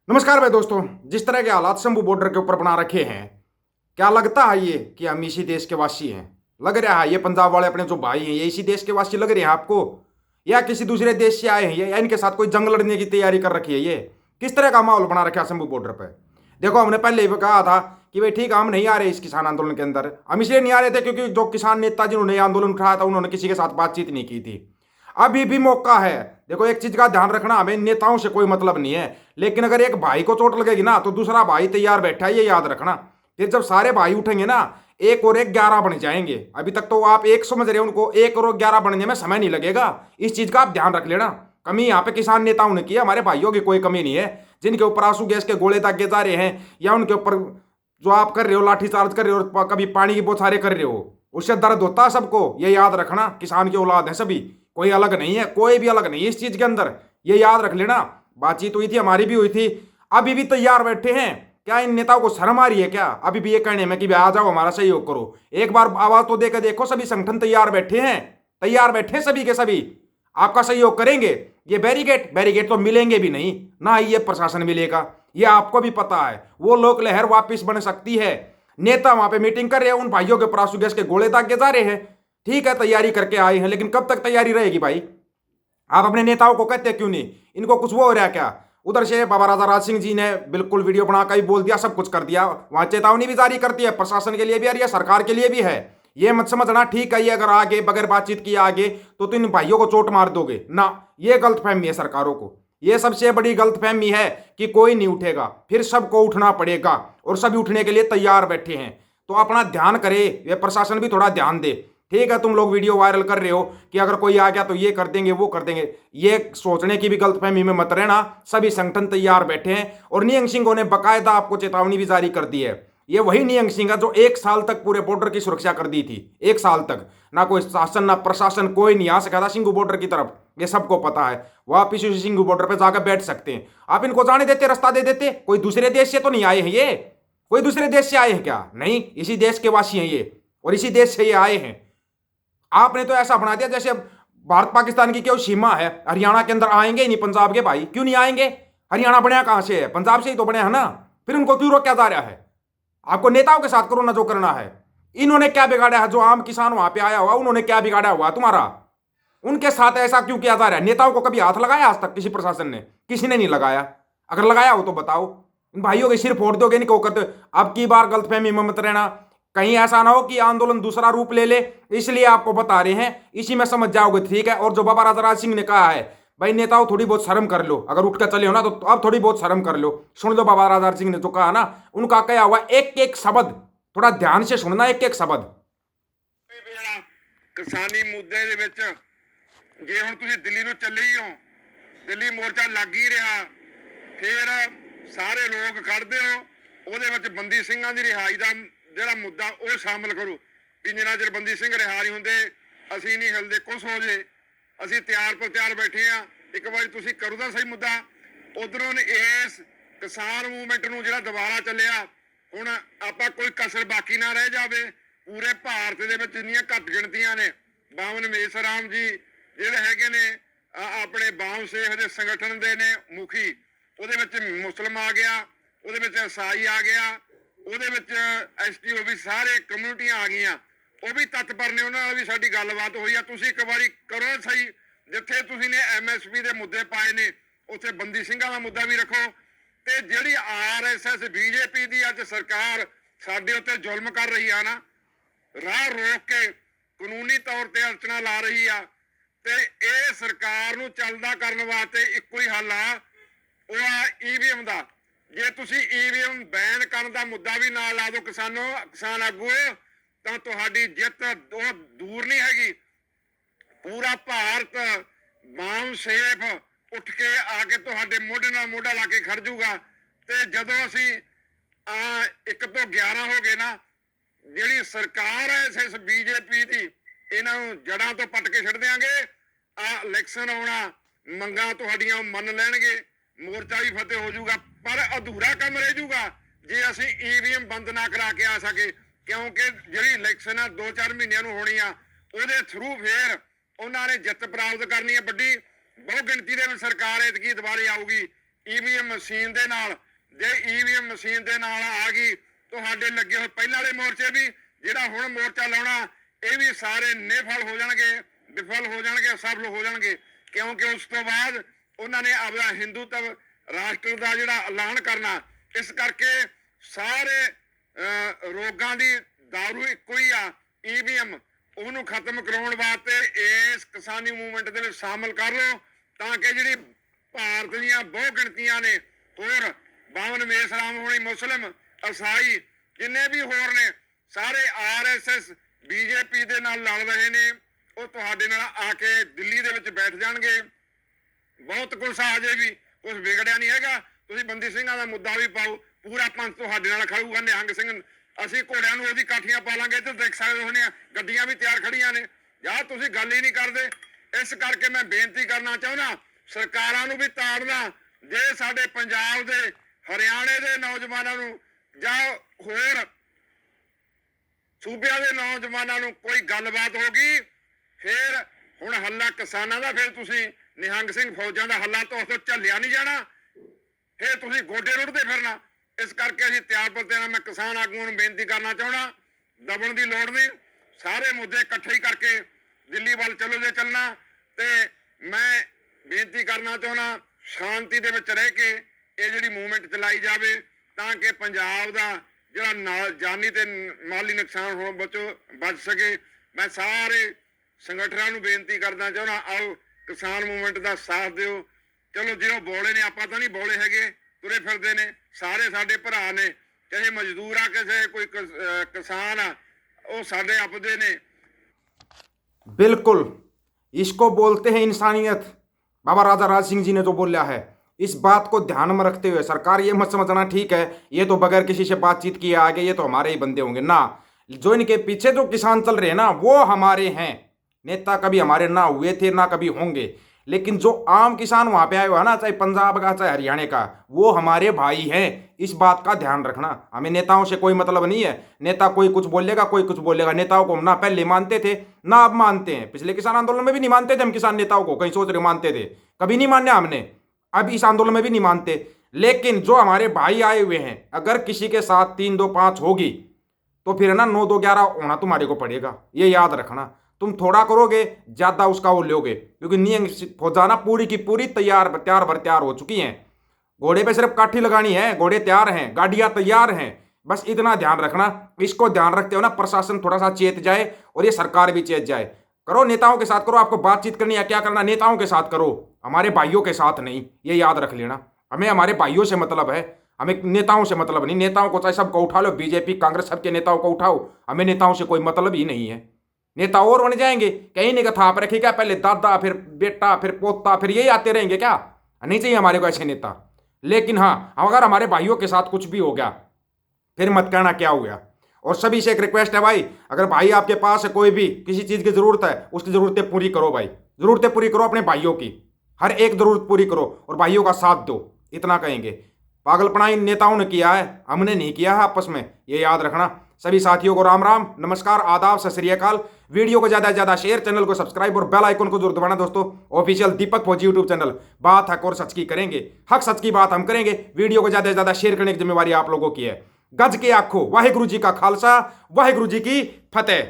नमस्कार भाई दोस्तों। जिस तरह के हालात शंभू बॉर्डर के ऊपर बना रखे हैं, क्या लगता है ये कि हम इसी देश के वासी हैं? लग रहा है ये पंजाब वाले अपने जो भाई हैं ये इसी देश के वासी लग रहे हैं आपको, या किसी दूसरे देश से आए हैं ये, या इनके साथ कोई जंग लड़ने की तैयारी कर रखी है? ये किस तरह का माहौल बना रखा है शंभू बॉर्डर पर? देखो, हमने पहले ही कहा था कि भाई ठीक है, हम नहीं आ रहे इस किसान आंदोलन के अंदर। हम इसलिए नहीं आ रहे थे क्योंकि जो किसान नेता जिन्होंने ये आंदोलन उठाया था उन्होंने किसी के साथ बातचीत नहीं की थी। अभी भी मौका है। देखो, एक चीज का ध्यान रखना, हमें नेताओं से कोई मतलब नहीं है, लेकिन अगर एक भाई को चोट लगेगी ना तो दूसरा भाई तैयार बैठा है, ये याद रखना। फिर जब सारे भाई उठेंगे ना, एक और एक 11 बन जाएंगे। अभी तक तो आप एक समझ रहे हो, उनको एक और 11 बनने में समय नहीं लगेगा। इस चीज का आप ध्यान रख लेना। कमी यहाँ पे किसान नेताओं ने की है, हमारे भाइयों की कोई कमी नहीं है। जिनके ऊपर आंसू गैस के गोले दागे जा रहे हैं, या उनके ऊपर जो आप कर रहे हो लाठीचार्ज कर रहे हो, कभी पानी की बौछारें कर रहे हो, उससे दर्द होता है सबको। ये याद रखना, किसान की औलाद है सभी, कोई अलग नहीं है, कोई भी अलग नहीं है इस चीज के अंदर। ये याद रख लेना। बातचीत हुई थी, हमारी भी हुई थी। अभी भी तैयार बैठे हैं। क्या इन नेताओं को शर्म आ रही है क्या अभी भी ये कहने में कि आ जाओ हमारा सहयोग करो? एक बार आवाज तो देकर देखो, सभी संगठन तैयार बैठे हैं। तैयार बैठे सभी के सभी, आपका सहयोग करेंगे। ये बैरिकेड बैरिकेड तो मिलेंगे भी नहीं ना, ये प्रशासन मिलेगा। ये आपको भी पता है। वो लोक लहर वापिस बन सकती है। नेता वहां पे मीटिंग कर रहे हैं, उन भाइयों के परासू गैस के गोले दागे जा रहे हैं। ठीक है, तैयारी करके आए हैं, लेकिन कब तक तैयारी रहेगी भाई? आप अपने नेताओं को कहते क्यों नहीं? इनको कुछ वो हो रहा है क्या? उधर से बाबा राजा राज सिंह जी ने बिल्कुल वीडियो बनाकर ही बोल दिया, सब कुछ कर दिया। वहां चेतावनी भी जारी कर दी है, प्रशासन के लिए भी आ रही है, सरकार के लिए भी है। ये मत समझना ठीक है, ये अगर आगे बगैर बातचीत किए आगे तो इन भाइयों को चोट मार दोगे ना। ये गलतफहमी है सरकारों को। ये सबसे बड़ी गलतफहमी है कि कोई नहीं उठेगा, फिर सबको उठना पड़ेगा, और सभी उठने के लिए तैयार बैठे हैं। तो अपना ध्यान करे, ये प्रशासन भी थोड़ा ध्यान दे। ठीक है, तुम लोग वीडियो वायरल कर रहे हो कि अगर कोई आ गया तो ये कर देंगे वो कर देंगे, ये सोचने की भी गलतफहमी में मत रहना। सभी संगठन तैयार बैठे हैं, और नियंग सिंह ने बकायदा आपको चेतावनी भी जारी कर दी है। ये वही नियंग सिंह है जो 1 साल तक पूरे बॉर्डर की सुरक्षा कर दी थी। 1 साल तक ना कोई शासन ना प्रशासन, कोई नहीं आ सका था सिंघू बॉर्डर की तरफ। ये सबको पता है। वापिस उसी सिंघू बॉर्डर पर जाकर बैठ सकते हैं। आप इनको जाने देते, रास्ता दे देते। कोई दूसरे देश से तो नहीं आए हैं ये, कोई दूसरे देश से आए हैं क्या? नहीं, इसी देश के वासी हैं ये, और इसी देश से ये आए हैं। आपने तो ऐसा बना दिया जैसे भारत पाकिस्तान की क्यों सीमा है, हरियाणा के अंदर आएंगे ही नहीं पंजाब के भाई? क्यों नहीं आएंगे? हरियाणा बनया कहां से है? पंजाब से ही तो बनया है ना। फिर उनको क्यों रोका जा रहा है? आपको नेताओं के साथ करो ना जो करना है। इन्होंने क्या बिगाड़ा है? जो आम किसान वहां पे आया हुआ, उन्होंने क्या बिगाड़ा हुआ तुम्हारा? उनके साथ ऐसा क्यों किया जा रहा है? नेताओं को कभी हाथ लगाया आज तक किसी प्रशासन ने? किसी ने नहीं लगाया। अगर लगाया हो तो बताओ। इन भाइयों के सिर फोड़ दोगे नहीं, को करते? अब की बार गलतफहमी में मत रहना, कहीं ऐसा ना हो कि आंदोलन दूसरा रूप ले ले। इसलिए आपको बता रहे हैं, इसी में समझ जाओगे। ठीक है, और जो बाबा राजा राज सिंह ने कहा है, भाई नेताओं थोड़ी बहुत शर्म कर लो। अगर उठ कर चले हो ना तो अब थोड़ी बहुत शर्म कर लो। सुन लो बाबा राजा सिंह ने जो कहा ना, उनका क्या हुआ, एक एक शब्द थोड़ा ध्यान से सुनना, एक एक शब्द। किसानी मुद्दे ਦੇ ਵਿੱਚ ਜੇ ਹੁਣ ਤੁਸੀਂ ਦਿੱਲੀ ਨੂੰ ਚੱਲੇ ਹੀ ਹੋ, ਦਿੱਲੀ ਮੋਰਚਾ ਲੱਗ ਹੀ ਰਿਹਾ, ਫਿਰ ਸਾਰੇ ਲੋਕ ਖੜਦੇ ਹੋ, ਉਹਦੇ ਵਿੱਚ ਬੰਦੀ ਸਿੰਘਾਂ ਦੀ ਰਿਹਾਈ ਦਾ ਜਿਹੜਾ ਮੁੱਦਾ ਉਹ ਸ਼ਾਮਲ ਕਰੋ। ਵੀ ਜਿੰਨਾ ਚਿਰ ਬੰਦੀ ਸਿੰਘ ਰਿਹਾ ਨਹੀਂ ਹੁੰਦੇ ਅਸੀਂ ਨਹੀਂ ਹਿਲਦੇ, ਕੁਛ ਹੋ ਜੇ ਅਸੀਂ ਤਿਆਰ ਪਰ ਤਿਆਰ ਬੈਠੇ ਆ। ਇੱਕ ਵਾਰੀ ਤੁਸੀਂ ਕਰੋ ਤਾਂ ਸਹੀ ਮੁੱਦਾ। ਉਧਰੋਂ ਇਸ ਕਿਸਾਨ ਮੂਵਮੈਂਟ ਨੂੰ ਜਿਹੜਾ ਦੁਬਾਰਾ ਚੱਲਿਆ, ਹੁਣ ਆਪਾਂ ਕੋਈ ਕਸਰ ਬਾਕੀ ਨਾ ਰਹਿ ਜਾਵੇ। ਪੂਰੇ ਭਾਰਤ ਦੇ ਵਿੱਚ ਇੰਨੀਆਂ ਘੱਟ ਗਿਣਤੀਆਂ ਨੇ। ਬਾਵਨ ਮੇਸਰਾਮ ਜੀ ਜਿਹੜੇ ਹੈਗੇ ਨੇ ਆਪਣੇ ਬਾਮ ਸੇਖ ਦੇ ਸੰਗਠਨ ਦੇ ਨੇ ਮੁਖੀ, ਉਹਦੇ ਵਿੱਚ ਮੁਸਲਮ ਆ ਗਿਆ, ਉਹਦੇ ਵਿੱਚ ਈਸਾਈ ਆ ਗਿਆ, ਉਹਦੇ ਵਿੱਚ ਐਸਟੀਓ ਵੀ, ਸਾਰੇ ਕਮਿਊਨਿਟੀਆਂ ਆ ਗਈਆਂ। ਉਹ ਵੀ ਤਤਪਰ ਨੇ, ਉਹਨਾਂ ਨਾਲ ਵੀ ਸਾਡੀ ਗੱਲਬਾਤ ਹੋਈ ਆ। ਤੁਸੀਂ ਇੱਕ ਵਾਰੀ ਕਰੋ ਸਹੀ। ਜਿੱਥੇ ਤੁਸੀਂ ਨੇ MSP ਦੇ ਮੁੱਦੇ ਪਾਏ ਨੇ, ਉੱਥੇ ਬੰਦੀ ਸਿੰਘਾਂ ਦਾ ਮੁੱਦਾ ਵੀ ਰੱਖੋ। ਤੇ ਜਿਹੜੀ RSS BJP ਦੀ ਅੱਜ ਸਰਕਾਰ ਸਾਡੇ ਉੱਤੇ ਜ਼ੁਲਮ ਕਰ ਰਹੀ ਆ ਨਾ, ਰਾਹ ਰੋਕ ਕੇ ਕਾਨੂੰਨੀ ਤੌਰ ਤੇ ਅਰਚਨਾ ਲਾ ਰਹੀ ਆ, ਤੇ ਇਹ ਸਰਕਾਰ ਨੂੰ ਚੱਲਦਾ ਕਰਨ ਵਾਸਤੇ ਇੱਕੋ ਹੀ ਹੱਲ ਆ, ਉਹ ਆ EVM ਦਾ। ਜੇ ਤੁਸੀਂ EVM ਬੈਨ ਕਰਨ ਦਾ ਮੁੱਦਾ ਵੀ ਨਾਲ ਲਾ ਦਿਓ ਕਿਸਾਨ ਆਗੂ, ਤਾਂ ਤੁਹਾਡੀ ਜਿੱਤ ਉਹ ਦੂਰ ਨਹੀਂ ਹੈਗੀ। ਪੂਰਾ ਭਾਰਤ ਬਾਮ ਸੇਫ ਉੱਠ ਕੇ ਆ ਕੇ ਤੁਹਾਡੇ ਮੋਢੇ ਨਾਲ ਮੋਢਾ ਲਾ ਕੇ ਖੜ ਜਾਊਗਾ। ਤੇ ਜਦੋਂ ਅਸੀਂ 1 ਤੋਂ 11 ਹੋ ਗਏ ਨਾ, ਜਿਹੜੀ ਸਰਕਾਰ ਹੈ ਇਸ BJP ਦੀ, ਇਹਨਾਂ ਨੂੰ ਜੜਾਂ ਤੋਂ ਪੱਟ ਕੇ ਛੱਡ ਦਿਆਂਗੇ। ਇਲੈਕਸ਼ਨ ਆਉਣਾ, ਮੰਗਾਂ ਤੁਹਾਡੀਆਂ ਮੰਨ ਲੈਣਗੇ, ਮੋਰਚਾ ਵੀ ਫਤਿਹ ਹੋ ਜਾਊਗਾ। ਪਰ ਅਧੂਰਾ ਕੰਮ ਰਹਿ ਜਾਊਗਾ ਜੇ ਅਸੀਂ EVM ਬੰਦ ਨਾ ਕਰਾ ਕੇ ਆ ਸਕੇ, ਕਿਉਂਕਿ ਜਿਹੜੀ ਇਲੈਕਸ਼ਨ ਆ 2-4 ਮਹੀਨਿਆਂ ਨੂੰ ਹੋਣੀ ਆ, ਉਹਦੇ ਥਰੂ ਫੇਰ ਉਹਨਾਂ ਨੇ ਜਿੱਤ ਪ੍ਰਾਪਤ ਕਰਨੀ ਹੈ ਵੱਡੀ। ਬਹੁ ਗਿਣਤੀ ਦੇ ਵਿੱਚ ਸਰਕਾਰ ਐਤਕੀ ਦੁਬਾਰੇ ਆਊਗੀ। ਈਵੀਐਮ ਮਸ਼ੀਨ ਦੇ ਨਾਲ, ਜੇ ਈਵੀਐਮ ਮਸ਼ੀਨ ਦੇ ਨਾਲ ਆ ਗਈ ਤੁਹਾਡੇ ਲੱਗੇ ਹੋਏ ਪਹਿਲਾਂ ਵਾਲੇ ਮੋਰਚੇ ਵੀ, ਜਿਹੜਾ ਹੁਣ ਮੋਰਚਾ ਲਾਉਣਾ, ਇਹ ਵੀ ਸਾਰੇ ਨਿਫਲ ਹੋ ਜਾਣਗੇ, ਵਿਫਲ ਹੋ ਜਾਣਗੇ, ਸਫਲ ਹੋ ਜਾਣਗੇ। ਕਿਉਂਕਿ ਉਸ ਤੋਂ ਬਾਅਦ ਉਹਨਾਂ ਨੇ ਆਪਣਾ ਹਿੰਦੂਤਵ ਰਾਸ਼ਟਰ ਦਾ ਜਿਹੜਾ ਐਲਾਨ ਕਰਨਾ। ਇਸ ਕਰਕੇ ਸਾਰੇ ਰੋਗਾਂ ਦੀ ਦਾਰੂ ਇੱਕੋ ਹੀ ਆ, ਈਵੀਐਮ। ਉਹਨੂੰ ਖਤਮ ਕਰਾਉਣ ਵਾਸਤੇ ਇਸ ਕਿਸਾਨੀ ਮੂਵਮੈਂਟ ਦੇ ਵਿੱਚ ਸ਼ਾਮਲ ਕਰ ਲਓ, ਤਾਂ ਕਿ ਜਿਹੜੀ ਭਾਰਤ ਦੀਆਂ ਬਹੁ ਗਿਣਤੀਆਂ ਨੇ, ਹੋਰ ਬਾਵਨ ਮੇਸਰਾਮ ਹੋਣੀ, ਮੁਸਲਿਮ, ਈਸਾਈ, ਜਿੰਨੇ ਵੀ ਹੋਰ ਨੇ, ਸਾਰੇ RSS BJP ਦੇ ਨਾਲ ਲੜ ਰਹੇ ਨੇ। ਉਹ ਤੁਹਾਡੇ ਨਾਲ ਆ ਕੇ ਦਿੱਲੀ ਦੇ ਵਿੱਚ ਬੈਠ ਜਾਣਗੇ। ਬਹੁਤ ਕੁਛ ਆ ਜੇ ਵੀ ਕੁਛ ਵਿਗੜਿਆ ਨਹੀਂ ਹੈਗਾ। ਤੁਸੀਂ ਬੰਦੀ ਸਿੰਘਾਂ ਦਾ ਮੁੱਦਾ ਵੀ ਪਾਓ, ਪੂਰਾ ਪੰਥ ਤੁਹਾਡੇ ਨਾਲ ਖੜੂਗਾ। ਨਿਹੰਗ ਸਿੰਘ, ਅਸੀਂ ਘੋੜਿਆਂ ਨੂੰ ਉਹਦੀ ਕਾਠੀਆਂ ਪਾ ਲਾਂਗੇ। ਤੇ ਦੇਖ ਸਕਦੇ ਹੋ ਗੱਡੀਆਂ ਵੀ ਤਿਆਰ ਖੜੀਆਂ ਨੇ। ਜਾਂ ਤੁਸੀਂ ਗੱਲ ਹੀ ਨਹੀਂ ਕਰਦੇ। ਇਸ ਕਰਕੇ ਮੈਂ ਬੇਨਤੀ ਕਰਨਾ ਚਾਹੁੰਦਾ ਸਰਕਾਰਾਂ ਨੂੰ ਵੀ ਤਾੜਨਾ, ਜੇ ਸਾਡੇ ਪੰਜਾਬ ਦੇ, ਹਰਿਆਣੇ ਦੇ ਨੌਜਵਾਨਾਂ ਨੂੰ ਜਾਂ ਹੋਰ ਸੂਬਿਆਂ ਦੇ ਨੌਜਵਾਨਾਂ ਨੂੰ ਕੋਈ ਗੱਲਬਾਤ ਹੋ ਗਈ, ਫਿਰ ਹੁਣ ਹੱਲਾ ਕਿਸਾਨਾਂ ਦਾ, ਫਿਰ ਤੁਸੀਂ ਨਿਹੰਗ ਸਿੰਘ ਫੌਜਾਂ ਦਾ ਹੱਲਾ ਤੋਂ ਝੱਲਿਆ ਨਹੀਂ ਜਾਣਾ, ਫਿਰ ਤੁਸੀਂ ਗੋਡੇ ਰੁੜਦੇ ਫਿਰਨਾ। ਇਸ ਕਰਕੇ ਅਸੀਂ ਤਿਆਰ ਪਰ ਤਿਆਰ। ਮੈਂ ਕਿਸਾਨ ਆਗੂਆਂ ਨੂੰ ਬੇਨਤੀ ਕਰਨਾ ਚਾਹੁੰਦਾ, ਦਬਣ ਦੀ ਲੋੜ ਨਹੀਂ, ਸਾਰੇ ਮੁੱਦੇ ਇਕੱਠੇ ਹੀ ਕਰਕੇ ਦਿੱਲੀ ਵੱਲ ਚਲੋ ਜੇ ਚੱਲਣਾ। ਤੇ ਮੈਂ ਬੇਨਤੀ ਕਰਨਾ ਚਾਹੁੰਦਾ ਸ਼ਾਂਤੀ ਦੇ ਵਿੱਚ ਰਹਿ ਕੇ ਇਹ ਜਿਹੜੀ ਮੂਵਮੈਂਟ ਚਲਾਈ ਜਾਵੇ, ਤਾਂ ਕਿ ਪੰਜਾਬ ਦਾ ਜਿਹੜਾ ਜਾਨੀ ਤੇ ਮਾਲੀ ਨੁਕਸਾਨ ਹੋਣ ਬਚ ਸਕੇ। ਮੈਂ ਸਾਰੇ ਸੰਗਠਨਾਂ ਨੂੰ ਬੇਨਤੀ ਕਰਨਾ ਚਾਹੁੰਦਾ, ਆਓ ਕਿਸਾਨ ਮੂਵਮੈਂਟ ਦਾ ਸਾਥ ਦਿਓ। ਚਲੋ ਜਿਹੋ ਬੋਲੇ ਨੇ, ਆਪਾਂ ਤਾਂ ਨਹੀਂ ਬੋਲੇ ਹੈਗੇ, ਤੁਰੇ ਫਿਰਦੇ ਨੇ, ਸਾਰੇ ਸਾਡੇ ਭਰਾ ਨੇ, ਚਾਹੇ ਮਜ਼ਦੂਰ ਆ, ਕਿਸੇ ਕੋਈ ਕਿਸਾਨ ਆ, ਉਹ ਸਾਡੇ ਆਪਦੇ ਨੇ। बिल्कुल, इसको बोलते हैं इंसानियत। बाबा राजा राज सिंह जी ने जो बोला है, इस बात को ध्यान में रखते हुए सरकार ये मत समझना ठीक है ये तो बगैर किसी से बातचीत किए आगे, ये तो हमारे ही बंदे होंगे ना। जो इनके पीछे जो किसान चल रहे हैं ना, वो हमारे हैं। नेता कभी हमारे ना हुए थे, ना कभी होंगे, लेकिन जो आम किसान वहां पे आए हुआ ना, चाहे पंजाब का चाहे हरियाणा का, वो हमारे भाई हैं। इस बात का ध्यान रखना। हमें नेताओं से कोई मतलब नहीं है। नेता कोई कुछ बोलेगा, कोई कुछ बोलेगा। नेताओं को हम ना पहले मानते थे, ना अब मानते हैं। पिछले किसान आंदोलन में भी नहीं मानते थे हम किसान नेताओं को, कहीं सोच रहे मानते थे, कभी नहीं माना हमने। अब इस आंदोलन में भी नहीं मानते। लेकिन जो हमारे भाई आए हुए हैं, अगर किसी के साथ 3-2-5 होगी तो फिर है ना 9-2-11 होना तुम्हारे को पड़ेगा, ये याद रखना। तुम थोड़ा करोगे, ज्यादा उसका वो लोगे, क्योंकि नियंग फौजाना पूरी की पूरी तैयार हो चुकी हैं। घोड़े पे सिर्फ काठी लगानी है, घोड़े तैयार हैं, गाड़ियां तैयार हैं। बस इतना ध्यान रखना। इसको ध्यान रखते हो ना, प्रशासन थोड़ा सा चेत जाए और ये सरकार भी चेत जाए। करो नेताओं के साथ करो, आपको बातचीत करनी है क्या करना, नेताओं के साथ करो, हमारे भाइयों के साथ नहीं। ये याद रख लेना। हमें हमारे भाइयों से मतलब है, हमें नेताओं से मतलब नहीं। नेताओं को चाहे सबको उठा लो, बीजेपी कांग्रेस सबके नेताओं को उठाओ, हमें नेताओं से कोई मतलब ही नहीं है। नेता और बन जाएंगे, कहीं नहीं कथा आप रखिए क्या, पहले दादा फिर बेटा फिर पोता, फिर यही आते रहेंगे क्या? नहीं चाहिए हमारे को ऐसे नेता। लेकिन हाँ, अगर हमारे भाइयों के साथ कुछ भी हो गया फिर मत कहना क्या हो गया। और सभी से एक रिक्वेस्ट है भाई, अगर भाई आपके पास है कोई भी किसी चीज़ की ज़रूरत है, उसकी ज़रूरतें पूरी करो भाई, ज़रूरतें पूरी करो अपने भाइयों की, हर एक ज़रूरत पूरी करो और भाइयों का साथ दो। इतना कहेंगे। पागलपना इन नेताओं ने किया है, हमने नहीं किया है आपस में, ये याद रखना। सभी साथियों को राम राम, नमस्कार, आदाब, सत श्री अकाल। वीडियो को ज़्यादा से ज़्यादा शेयर, चैनल को सब्सक्राइब और बेल आइकन को जरूर दबाना दोस्तों। ऑफिशियल दीपक फौजी यूट्यूब चैनल, बात हक और सच की करेंगे, हक सच की बात हम करेंगे। वीडियो को ज़्यादा से ज़्यादा शेयर करने की जिम्मेवारी आप लोगों की है। गज के आखो, वाहिगुरु जी का खालसा, वाहिगुरु जी की फतेह।